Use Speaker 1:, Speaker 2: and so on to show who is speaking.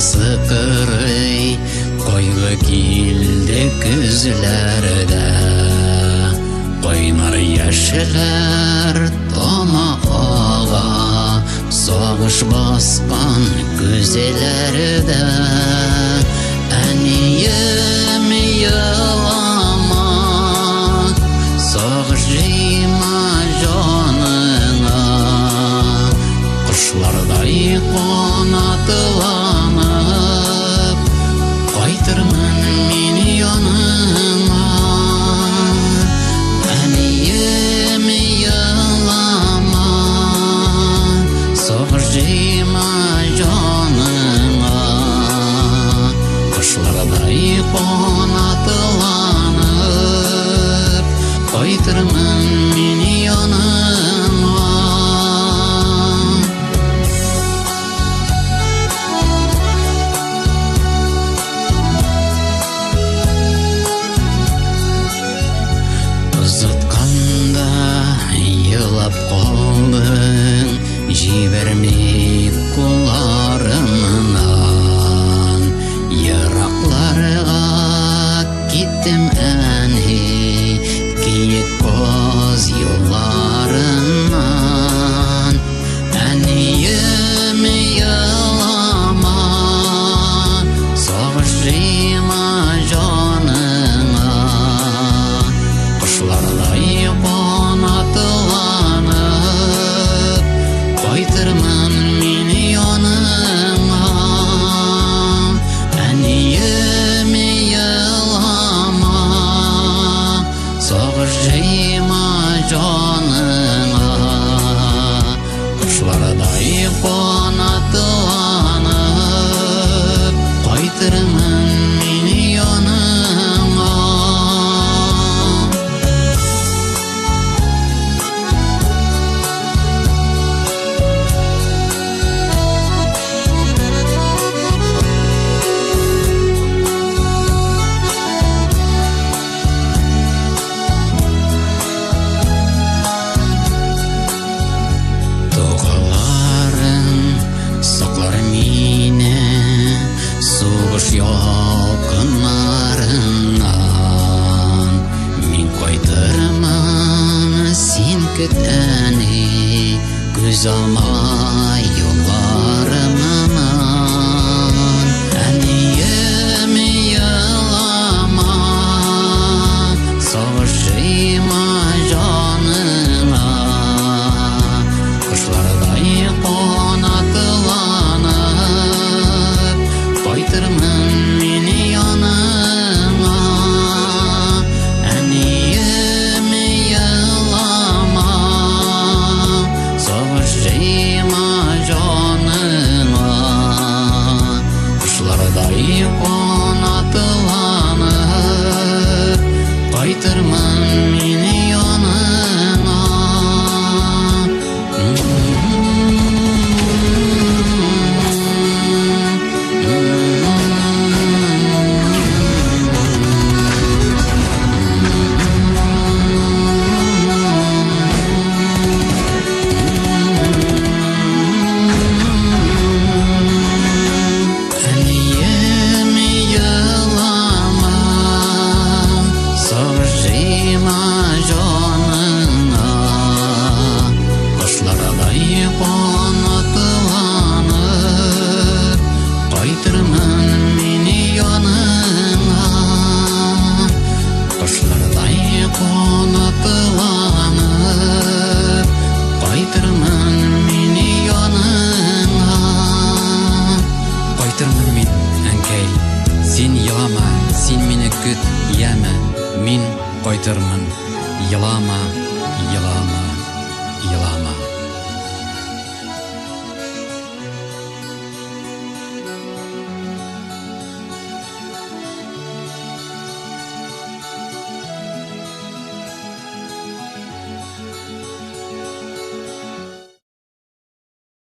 Speaker 1: сықырый қойғы келді күзлерді қойнар яшілер томаға соғыш басқан күзелерді әнейім елама соғыш жима жаныңа құшлардай қонатыланып қайтырмын мен яныңа әнейім елама соғыш жима жаныңа құшлардай қонатыланып қайтырмын мен яныңа ұзатқанда елап қалдың жібермей қоларымнан ерақларға кеттім әне киік көз еларынан әнейім елама соғыш жима жаныңа құшлардай қонатыланып қайтырмын мен яныңа әнейім елама соғыш жима жаныңа құшлардай қонатыланып қайтырмын мен яныңа соғыш ялқынарынан мен қайтырмын сен күт әне көз алмай еларымнан әнейім елама соғыш жима жаныңа құшлардай қонатыланып қайтырмын мен яныңа әнейім елама соғыш жима жаныңа құшлардай қонатыланып қайтырмын мен яныңа Сен елама, сен мені күт, яма, мен қайтырмын, елама, елама.